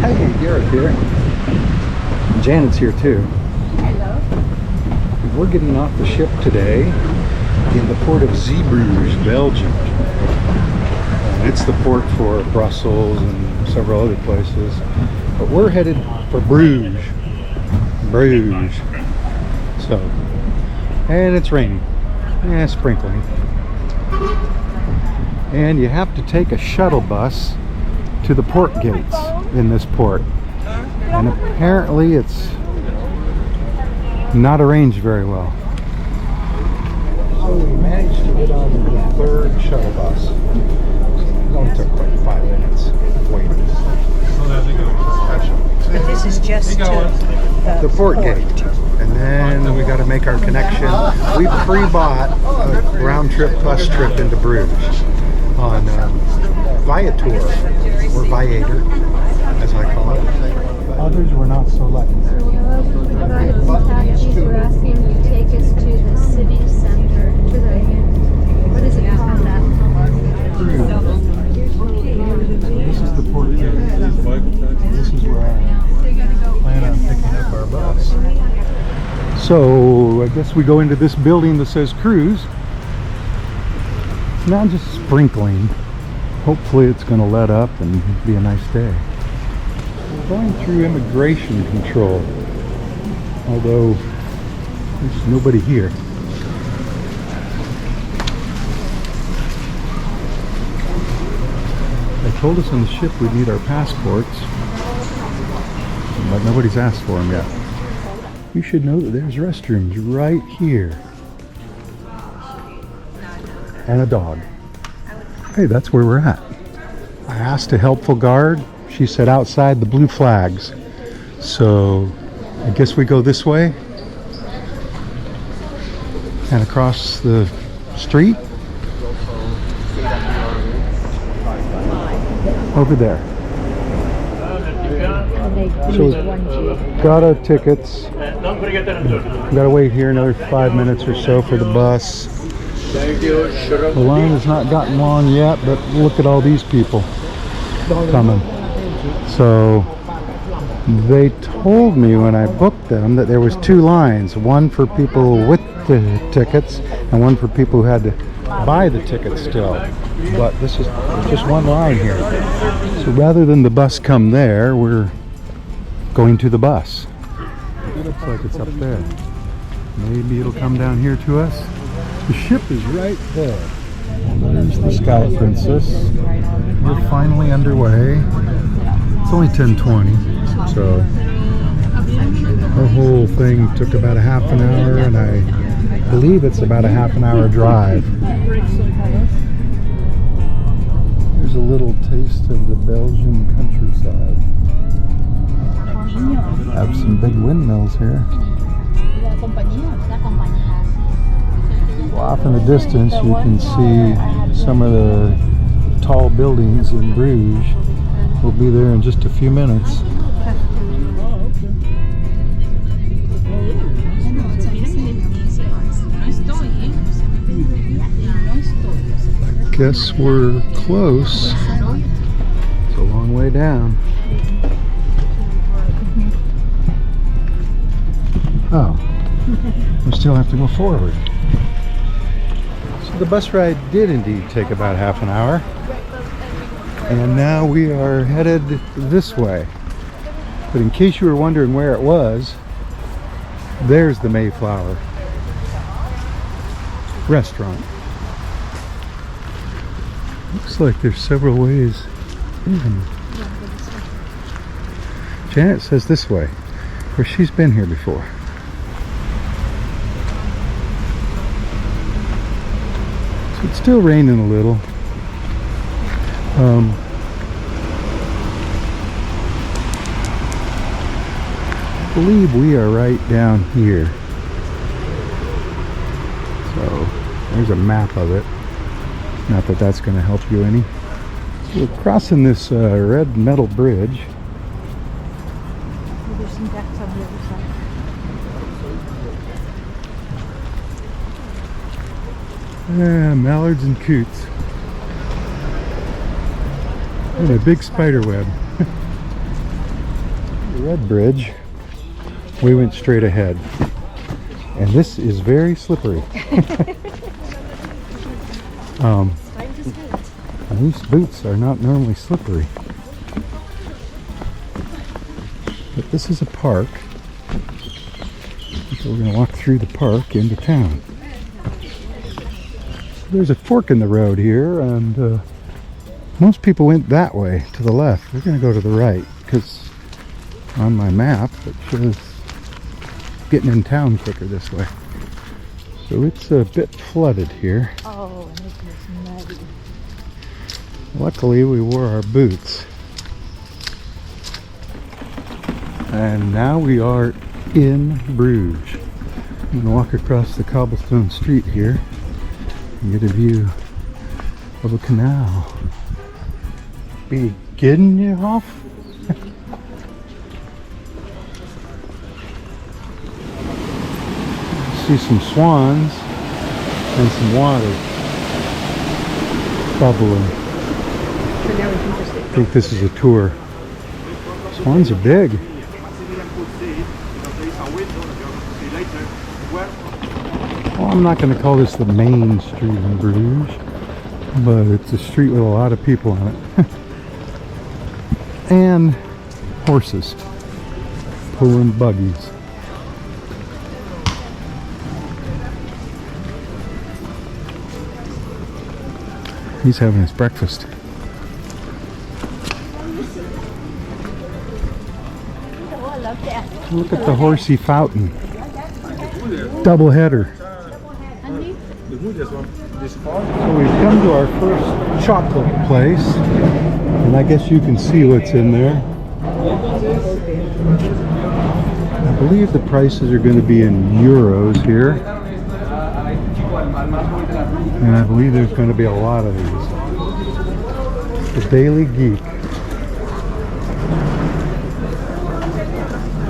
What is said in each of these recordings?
Hey, Gareth here. Janet's here too. Hello. We're getting off the ship today in the port of Zeebrugge, Belgium. It's the port for Brussels and several other places. But we're headed for Bruges. Bruges. So, and it's raining. Yeah, sprinkling. And you have to take a shuttle bus to the port gates in this port. And apparently it's not arranged very well. So we managed to get on the third shuttle bus. It only took like 5 minutes waiting. But this is just to The port gate. And then we got to make our connection. We pre-bought a round-trip bus trip into Bruges on Viator, or Viator, as I call it. Others were not so lucky. Taxis were asking to take us to the city center, to the, what is it called that? This is the port gate. This is where I plan on picking up our bus. So I guess we go into this building that says cruise. It's now just sprinkling. Hopefully it's going to let up and be a nice day. We're going through immigration control, although there's nobody here. They told us on the ship we'd need our passports, but nobody's asked for them yet. You should know that there's restrooms right here. And a dog. Hey, that's where we're at. I asked a helpful guard. She said outside the blue flags. So I guess we go this way and across the street over there. So we got our tickets. We gotta wait here another 5 minutes or so for the bus. The line has not gotten long yet, but look at all these people coming. So they told me when I booked them that there was 2 lines, one for people with the tickets and one for people who had to buy the tickets still. But this is just one line here. So rather than the bus come there, we're going to the bus. It looks like it's up there. Maybe it'll come down here to us. The ship is right there. There's the Sky Princess. We're finally underway. It's only 10:20, so our whole thing took about a half an hour, and I believe it's about a half an hour drive. Here's a little taste of the Belgian countryside. Have some big windmills here. Off in the distance you can see some of the tall buildings in Bruges. We'll be there in just a few minutes. I guess we're close. It's a long way down. Oh, we still have to go forward. The bus ride did indeed take about half an hour, and now we are headed this way. But in case you were wondering where it was, there's the Mayflower restaurant. Looks like there's several ways in. Janet says this way, where she's been here before. It's still raining a little. I believe we are right down here. So there's a map of it. Not that that's going to help you any. So we're crossing this red metal bridge. There's some decks on the other side. Yeah, mallards and coots. And a big spider web. red bridge. We went straight ahead. And this is very slippery. These boots are not normally slippery. But this is a park. So we're going to walk through the park into town. There's a fork in the road here, and most people went that way to the left. We're going to go to the right because on my map it shows getting in town quicker this way. So it's a bit flooded here. Oh, and it is muddy. Luckily we wore our boots. And now we are in Bruges. I'm going to walk across the cobblestone street here and get a view of a canal. Beginnehof? See some swans and some water bubbling. I think this is a tour. Swans are big. Well, I'm not going to call this the main street in Bruges, but it's a street with a lot of people on it. And horses pulling buggies. He's having his breakfast. Oh, I love that. Look at the horsey fountain. Double header. So we've come to our first chocolate place, and I guess you can see what's in there. I believe the prices are going to be in euros here, and I believe there's going to be a lot of these. The Daily Geek.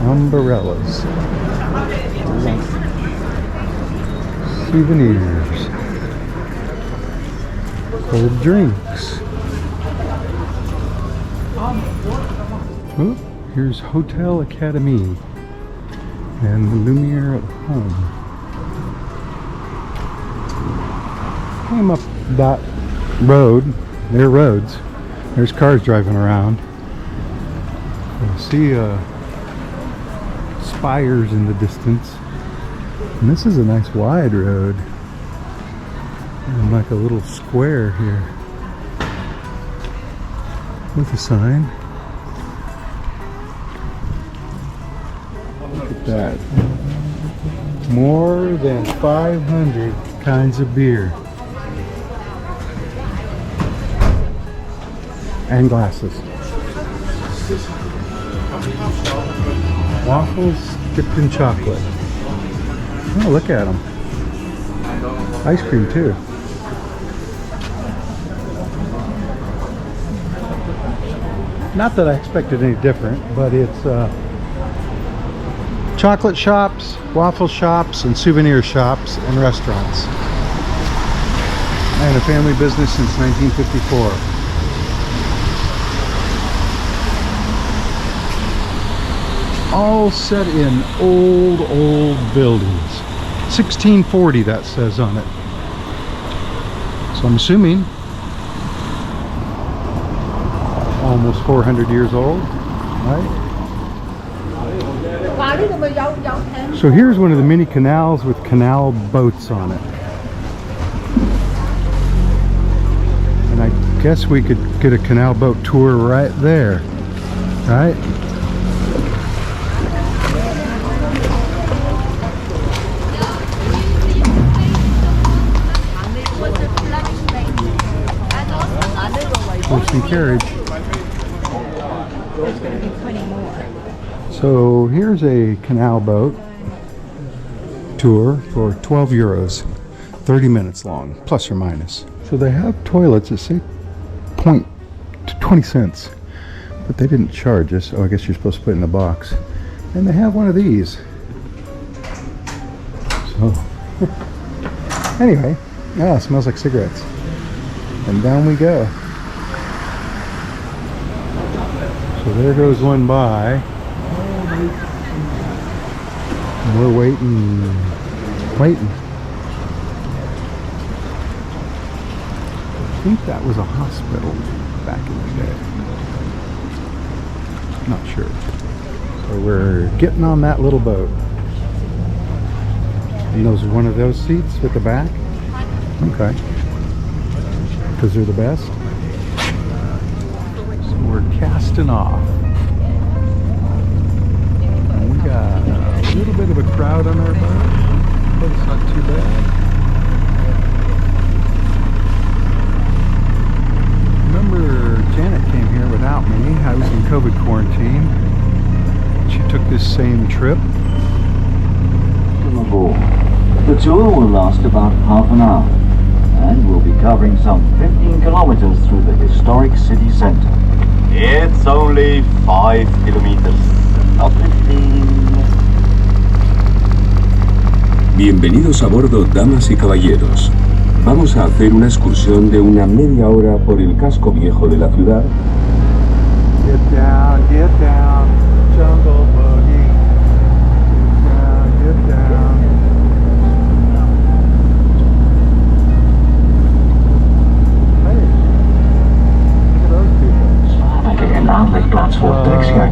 Umbrellas. Souvenirs. Cold drinks. Oh, here's Hotel Academy and the Lumiere at Home. Came up that road. There are roads. There's cars driving around. I see spires in the distance. And this is a nice wide road. And like a little square here. With a sign. Look at that. More than 500 kinds of beer. And glasses. Waffles dipped in chocolate. Oh, look at them. Ice cream too. Not that I expected any different, but it's chocolate shops, waffle shops, and souvenir shops and restaurants. And a family business since 1954. All set in old buildings. 1640 that says on it. So I'm assuming almost 400 years old, right? So here's one of the mini canals with canal boats on it. And I guess we could get a canal boat tour right there, right? Horse and carriage. There's going to be plenty more. So here's a canal boat tour for 12 euros, 30 minutes long, plus or minus. So they have toilets that say 20 cents, but they didn't charge us. Oh, I guess you're supposed to put it in a box. And they have one of these. So anyway, yeah, it smells like cigarettes. And down we go. So there goes one by. We're waiting. I think that was a hospital back in the day. Not sure. So we're getting on that little boat. And those one of those seats with the back? Okay. Because they're the best. So we're casting off. And we got a little bit of a crowd on our boat, but it's not too bad. Remember, Janet came here without me. I was in COVID quarantine. She took this same trip. The tour will last about half an hour and will be covering some 15 kilometers through the historic city center. It's only 5 kilometers. Not 15. Bienvenidos a bordo, damas y caballeros. Vamos a hacer una excursión de una media hora por el casco viejo de la ciudad. Get down, jungle boogie. Get down.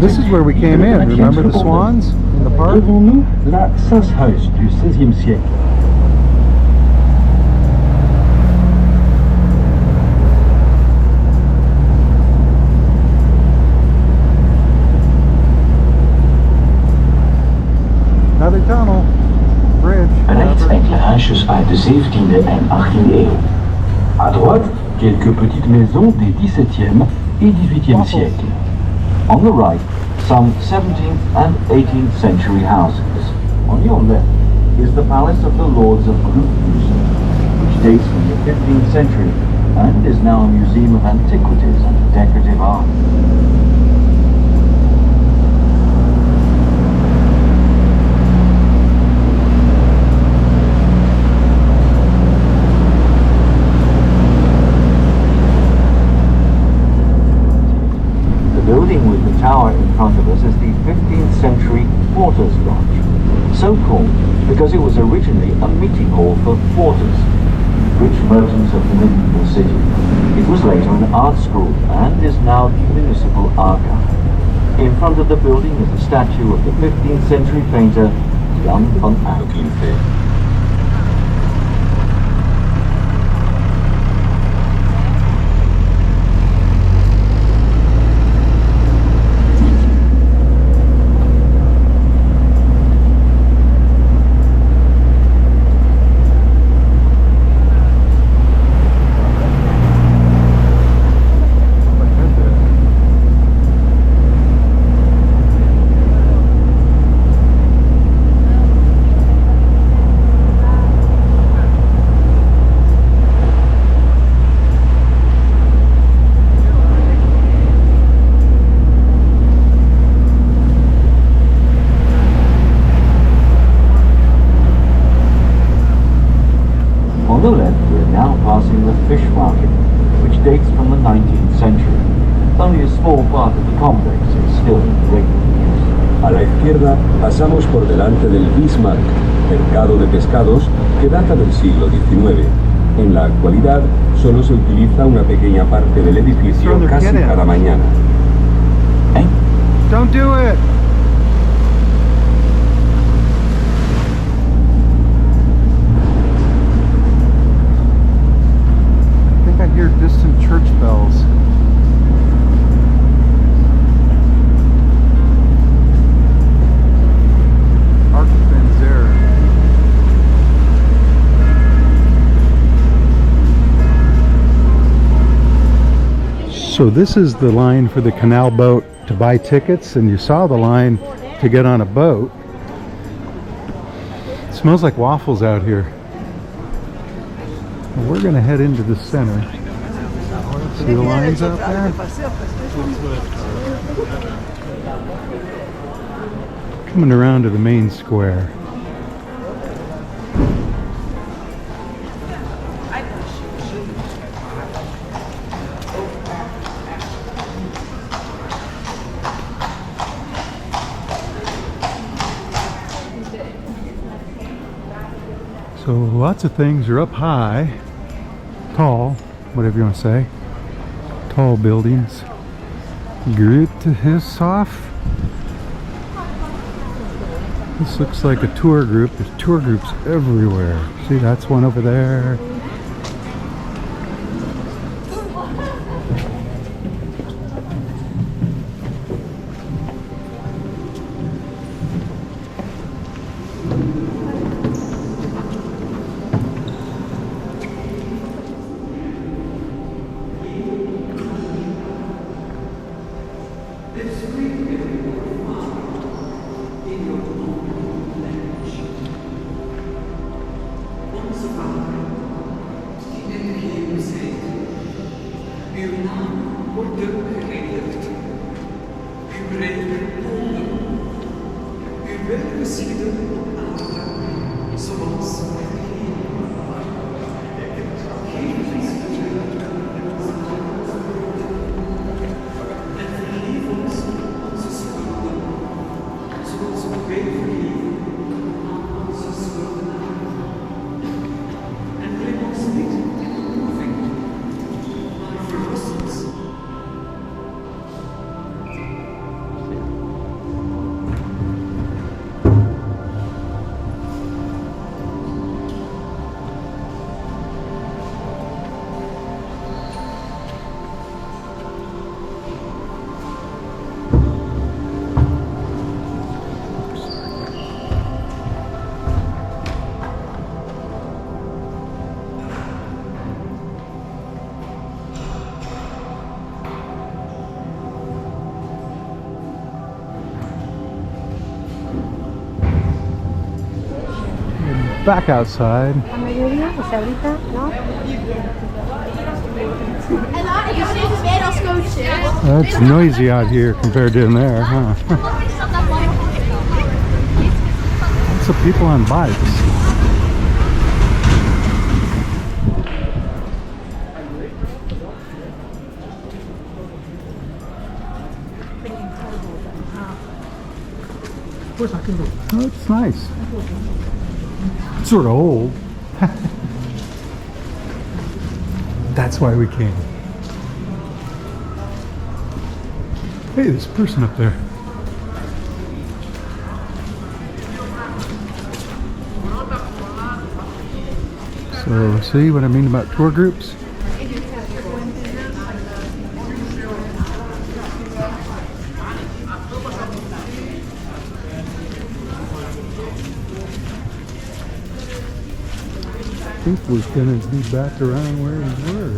This is where we came in. Remember the swans in the park? Devant nous, la Sasshuis du XVIe siècle. Another tunnel. Bridge. Rechts enkele huisjes uit de 17e en 18e eeuw. À droite, quelques petites maisons des 17e et 18e siècles. On the right, some 17th and 18th century houses. On your left is the palace of the Lords of Brugge, which dates from the 15th century and is now a museum of antiquities and decorative art. The building with the tower in front of us is the 15th century Porters Lodge, so called because it was originally a meeting hall for porters, rich merchants of the medieval city. It was later an art school and is now the municipal archive. In front of the building is a statue of the 15th century painter Jan van Eyck. On the left, we're now passing the fish market, which dates from the 19th century. Only a small part of the complex is still in regular use. A la izquierda pasamos por delante del Bismarck, mercado de pescados que data del siglo XIX. En la actualidad solo se utiliza una pequeña parte del edificio casi cada mañana. Don't do it! I hear distant church bells. Arc Benzera. So this is the line for the canal boat to buy tickets, and you saw the line to get on a boat. It smells like waffles out here. We're going to head into the center. See the lines out there? Coming around to the main square. So lots of things are up high, tall, whatever you want to say, tall buildings. Grooteheshof. This looks like a tour group. There's tour groups everywhere. See, that's one over there. Back outside. It's noisy out here compared to in there, huh? Lots of people on bikes. Oh, it's nice. It's sort of old. That's why we came. Hey, there's a person up there. So, see what I mean about tour groups? I think we're going to be back around where we were.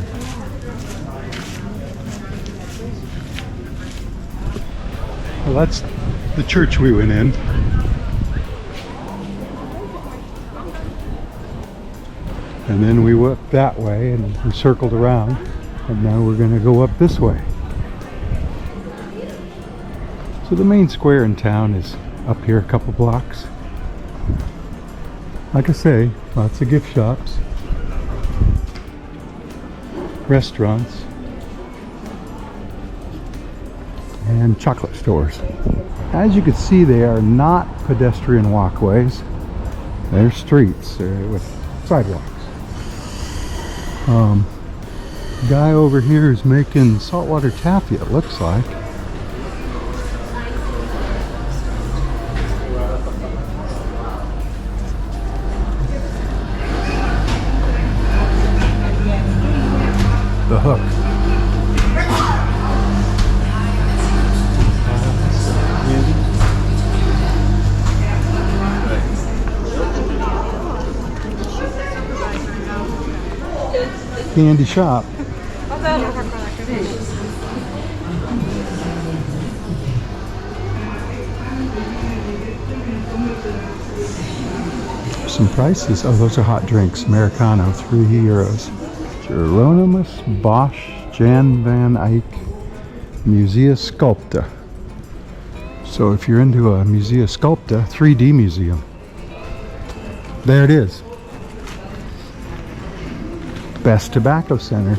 Well, that's the church we went in. And then we went that way and we circled around. And now we're going to go up this way. So the main square in town is up here a couple blocks. Like I say, lots of gift shops, restaurants, and chocolate stores. As you can see, they are not pedestrian walkways. They're streets with sidewalks. Guy over here is making saltwater taffy, it looks like. The hook. Candy shop. Some prices. Oh, those are hot drinks. Americano, €3. Geronimus Bosch Jan van Eyck Musea Sculpta. So if you're into a Musea Sculpta, 3D museum. There it is. Best Tobacco Center.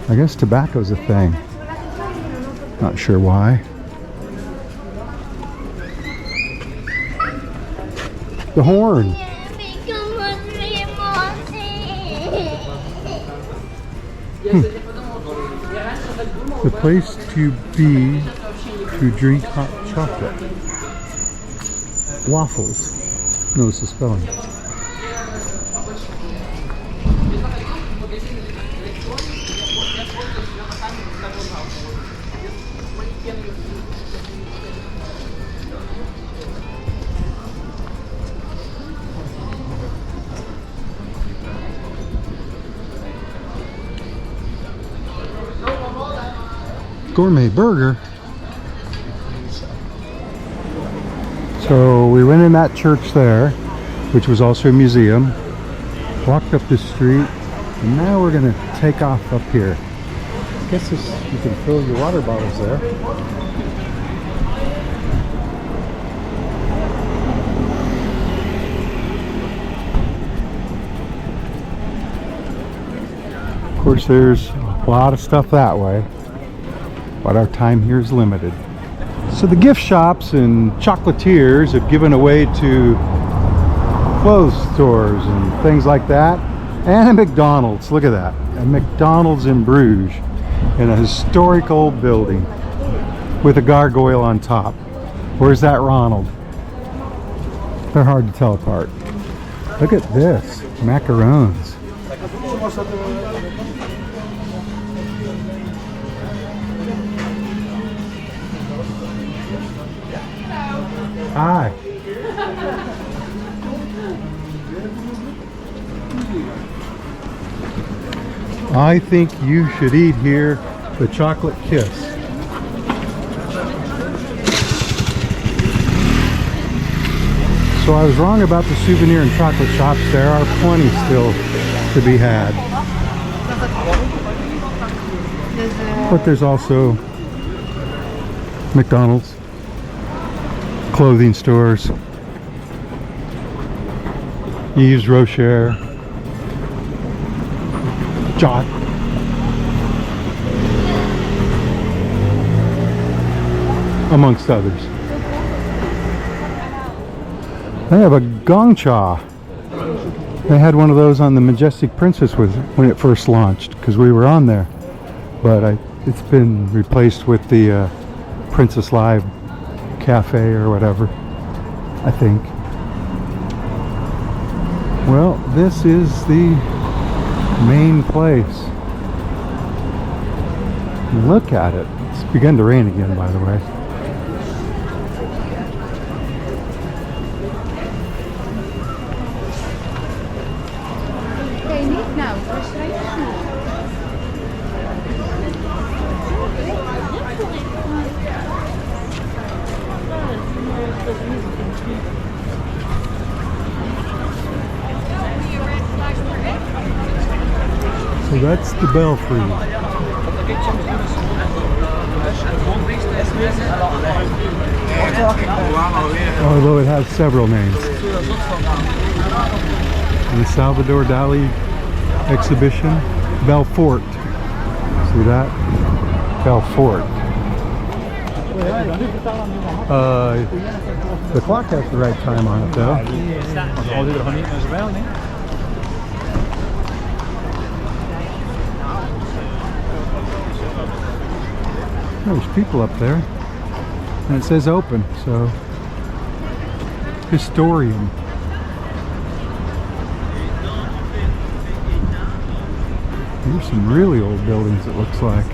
I guess tobacco's a thing. Not sure why. The horn. The place to be to drink hot chocolate. Waffles. Notice the spelling. Gourmet burger. So we went in that church there, which was also a museum, walked up this street, and now we're going to take off up here. I guess this, you can fill your water bottles there. Of course, there's a lot of stuff that way, but our time here is limited. So the gift shops and chocolatiers have given away to clothes stores and things like that, and a McDonald's. Look at that, a McDonald's in Bruges, in a historic old building with a gargoyle on top. Where's that Ronald? They're hard to tell apart. Look at this, macarons. Hi. I think you should eat here the chocolate kiss. So I was wrong about the souvenir and chocolate shops. There are plenty still to be had. But there's also McDonald's, clothing stores, Yves Rocher, Jot, amongst others. They have a gong cha. They had one of those on the Majestic Princess when it first launched, because we were on there. But it's been replaced with the Princess Live Cafe or whatever, I think. Well, this is the main place. Look at it. It's begun to rain again, by the way. So that's the belfry. Although it has several names. The Salvador Dali exhibition, Belfort. See that? Belfort. The clock has the right time on it though. There's people up there, and it says open, so historian. Here's some really old buildings, it looks like.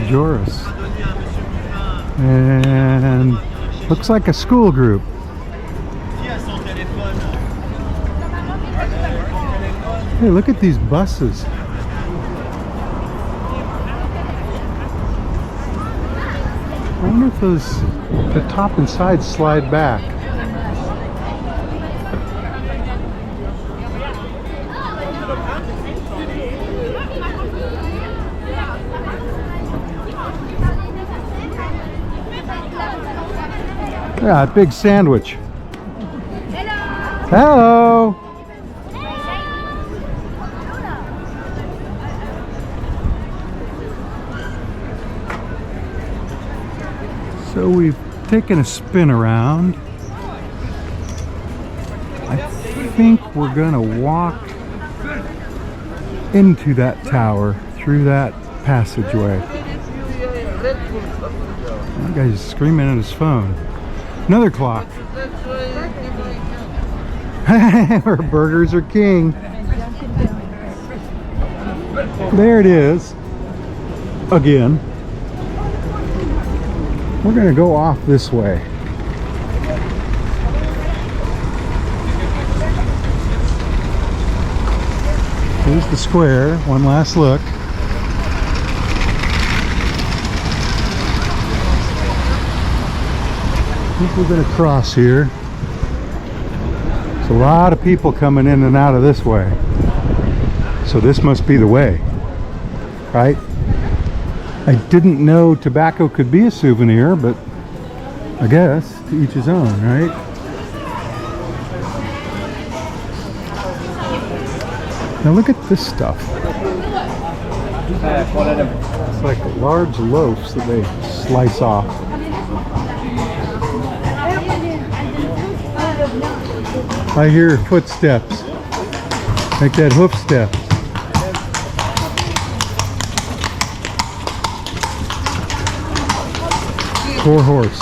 Joris. And looks like a school group. Hey, look at these buses. I wonder if the top and sides slide back. Yeah, a big sandwich. Hello. So we've taken a spin around. I think we're gonna walk into that tower through that passageway. That guy's screaming at his phone. Another clock. Where burgers are king. There it is. Again. We're going to go off this way. Here's the square. One last look. I think we're going to cross here. There's a lot of people coming in and out of this way. So this must be the way, right? I didn't know tobacco could be a souvenir, but I guess to each his own, right? Now look at this stuff. It's like large loaves that they slice off. I hear footsteps. Like that hoof step. Poor horse.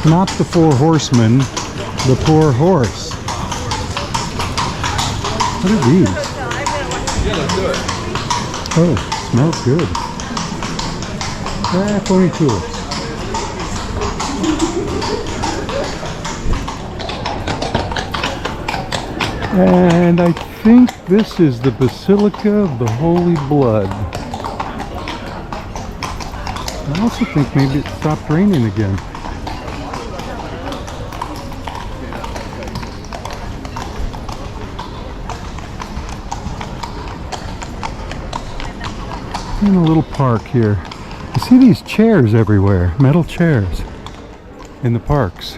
Not the four horsemen, the poor horse. What are these? Oh, smells good. Phony tulips. And I think this is the Basilica of the Holy Blood. I also think maybe it stopped raining again. In a little park here. You see these chairs everywhere, metal chairs in the parks.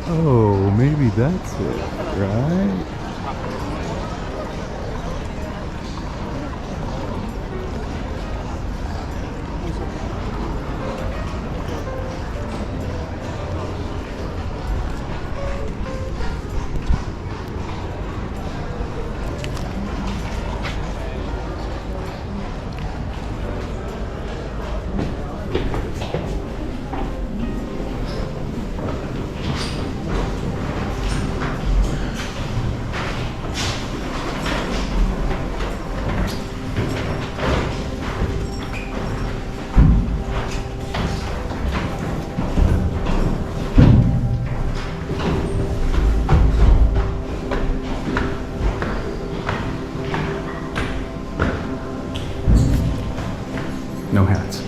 Oh, maybe that's it, right? No hats.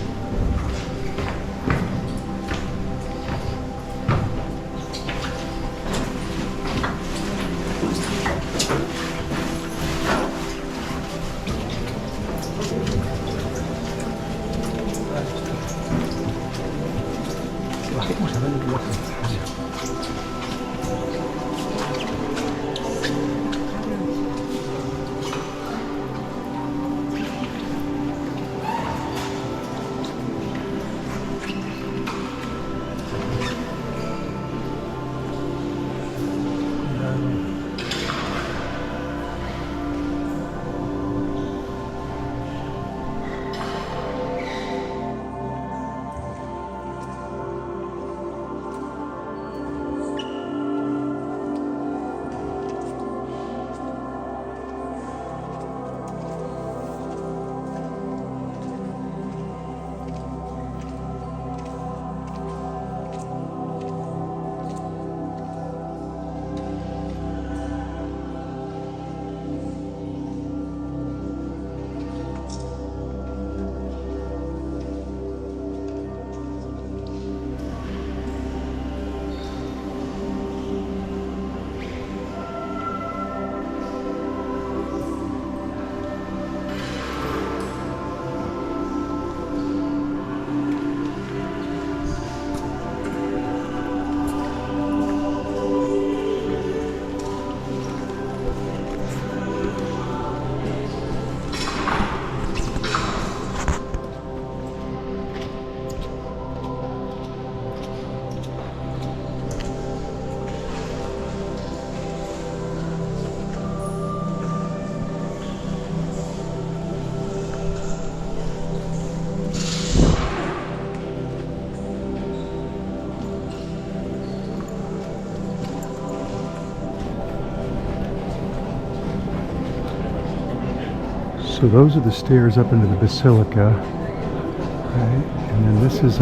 So those are the stairs up into the Basilica. Right. And then this is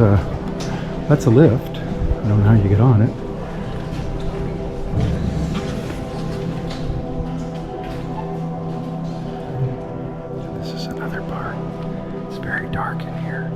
that's a lift. I don't know how you get on it. This is another part. It's very dark in here.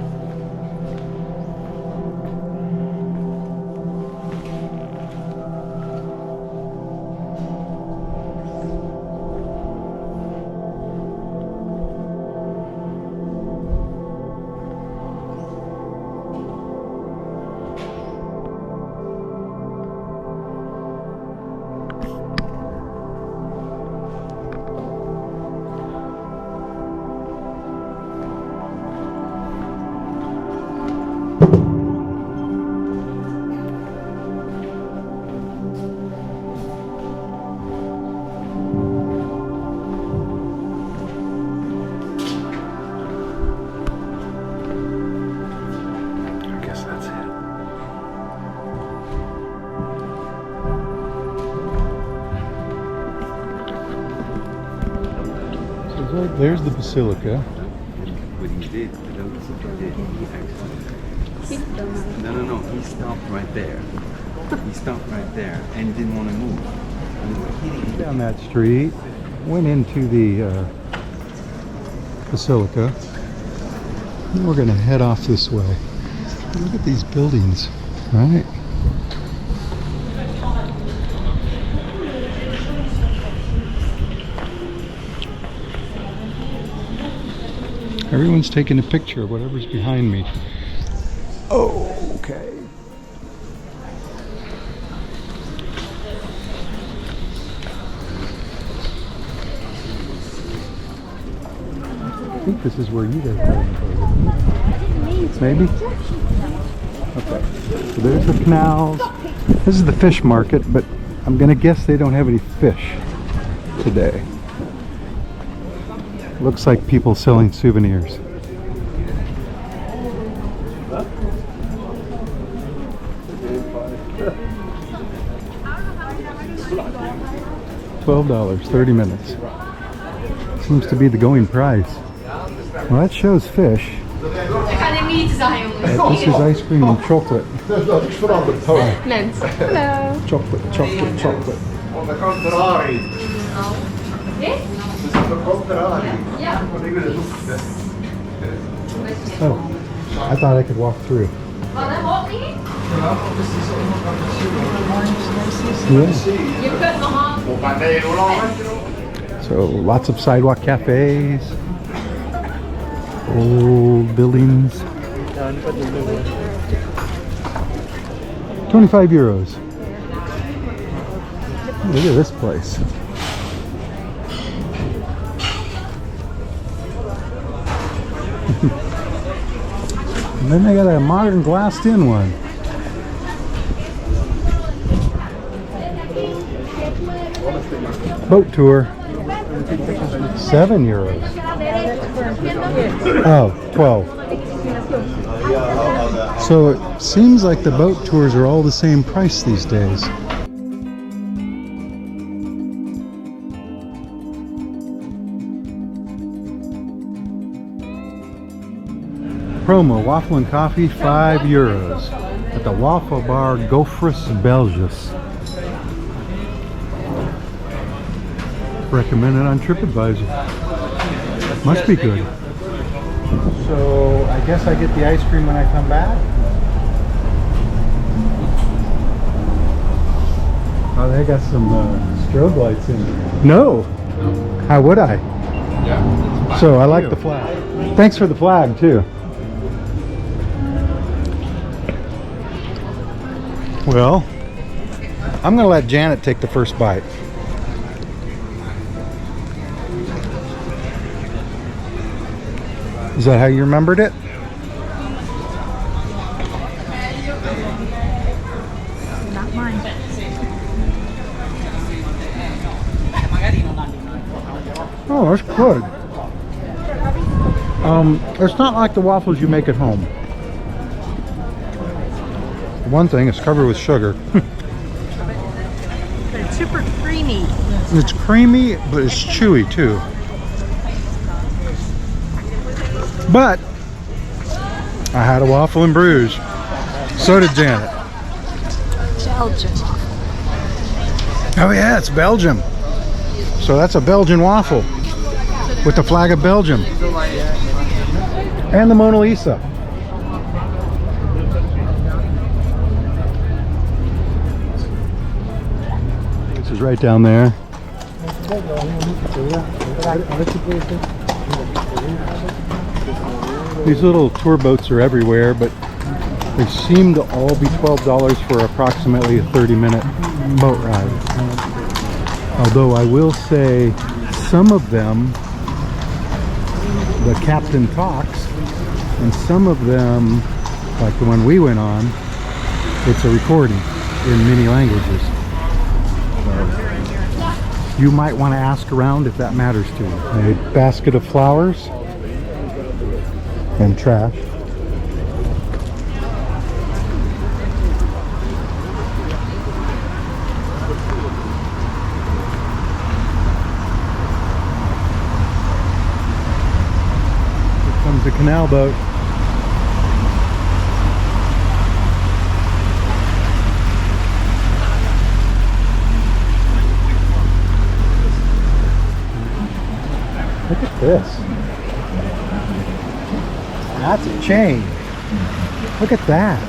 Right there's the Basilica. What he did, notice what he did. He actually, no, he stopped right there. He stopped right there and didn't want to move. And they were hitting him. Down that street, went into the Basilica. And we're going to head off this way. Look at these buildings, right? Everyone's taking a picture of whatever's behind me. Oh, okay. I think this is where you guys are. Maybe? Okay. So there's the canals. This is the fish market, but I'm gonna guess they don't have any fish today. Looks like people selling souvenirs. $12, 30 minutes. Seems to be the going price. Well, that shows fish. This is ice cream and chocolate. Mens. Hello. Chocolate, chocolate, chocolate. Oh, I thought I could walk through. Yeah. So lots of sidewalk cafes, old buildings. 25 euros. Look at this place. And then they got a modern glassed-in one. Boat tour. 7 euros. Oh, 12. So it seems like the boat tours are all the same price these days. Promo, waffle and coffee, 5 euros. At the waffle bar Gaufres Belgius. Recommended on TripAdvisor. Must be good. So I guess I get the ice cream when I come back. Oh, they got some strobe lights in there. No! How would I? Yeah. So I like the flag. Thanks for the flag too. Well, I'm going to let Janet take the first bite. Is that how you remembered it? Not mine. Oh, that's good. It's not like the waffles you make at home. One thing, it's covered with sugar. But it's super creamy. It's creamy, but it's chewy too. But I had a waffle in Bruges. So did Janet. Belgian. Oh yeah, it's Belgium. So that's a Belgian waffle with the flag of Belgium. And the Mona Lisa. This is right down there. These little tour boats are everywhere, but they seem to all be $12 for approximately a 30-minute boat ride. Although I will say some of them, the captain talks, and some of them, like the one we went on, it's a recording in many languages. So you might want to ask around if that matters to you. A basket of flowers and trash. Here comes the canal boat. Look at this. That's a chain. Look at that.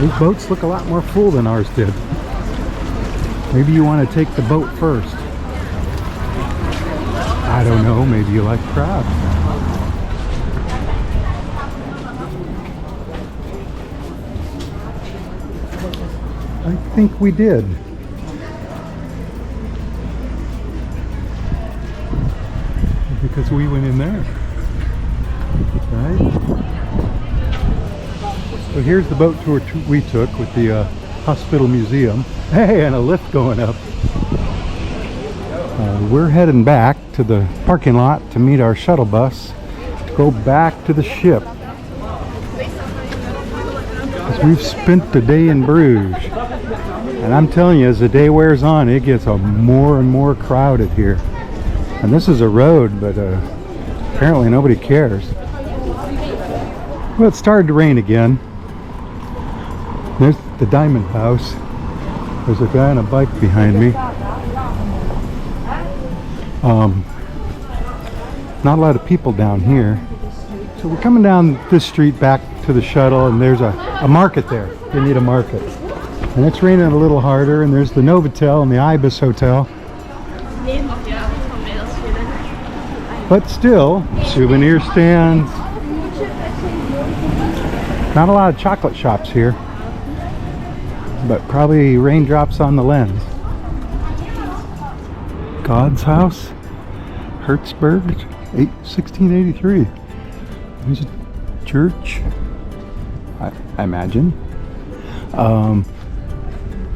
These boats look a lot more full than ours did. Maybe you want to take the boat first. I don't know, maybe you like crabs. I think we did. Because we went in there, right? So here's the boat tour we took with the Hospital Museum. Hey, and a lift going up. We're heading back to the parking lot to meet our shuttle bus to go back to the ship. We've spent the day in Bruges, and I'm telling you, as the day wears on, it gets more and more crowded here. And this is a road, but apparently nobody cares. Well, it started to rain again. There's the Diamond House. There's a guy on a bike behind me. Not a lot of people down here. So we're coming down this street back to the shuttle, and there's a market there. They need a market. And it's raining a little harder, and there's the Novotel and the Ibis Hotel. But still, souvenir stands. Not a lot of chocolate shops here, but probably raindrops on the lens. God's House, Hertzberg, 1683. There's a church, I imagine.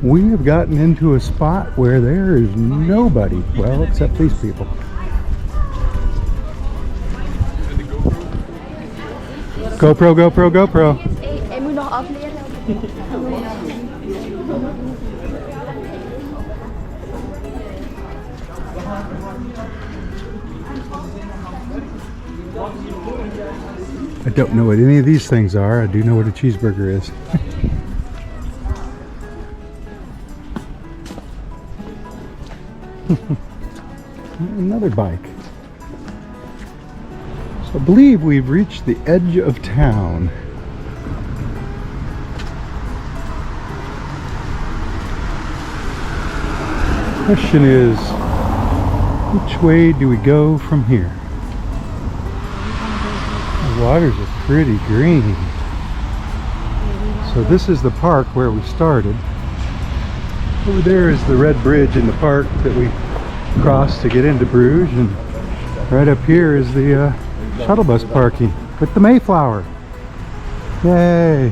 We have gotten into a spot where there is nobody, well, except these people. GoPro, GoPro, GoPro. I don't know what any of these things are. I do know what a cheeseburger is. Another bike. So I believe we've reached the edge of town. Question is, which way do we go from here? The waters are pretty green. So this is the park where we started. Over there is the red bridge in the park that we crossed to get into Bruges, and right up here is the shuttle bus parking with the Mayflower. Yay!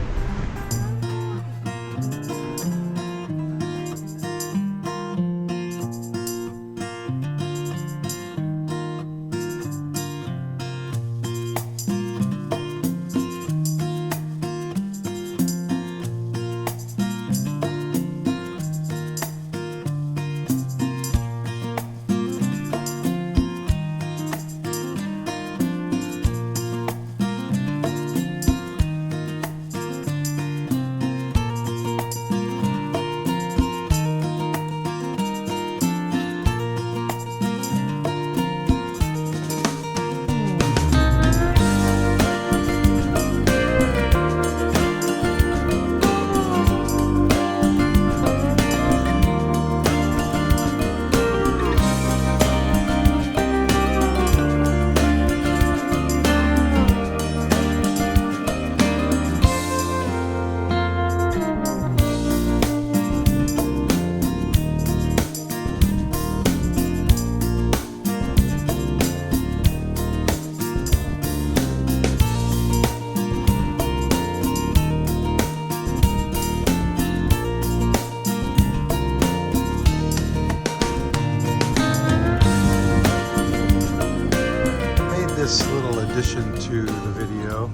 addition to the video.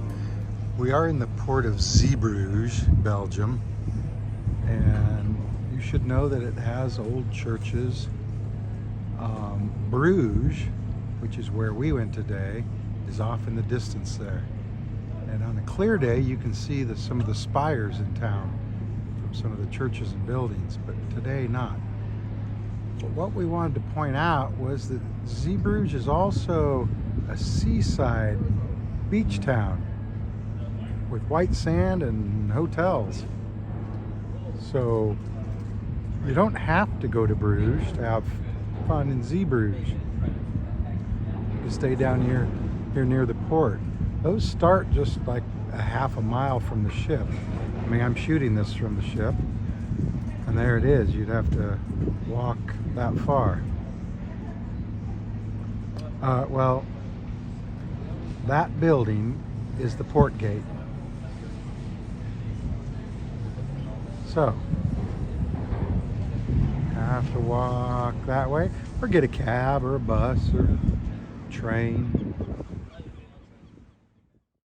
We are in the port of Zeebrugge, Belgium, and you should know that it has old churches. Bruges, which is where we went today, is off in the distance there. And on a clear day, you can see some of the spires in town from some of the churches and buildings, but today not. But what we wanted to point out was that Zeebrugge is also a seaside beach town with white sand and hotels. So you don't have to go to Bruges to have fun in Zeebrugge. You stay down here near the port. Those start just like a half a mile from the ship. I mean, I'm shooting this from the ship, and there it is. You'd have to walk that far. Well, that building is the port gate. So, have to walk that way, or get a cab or a bus or train.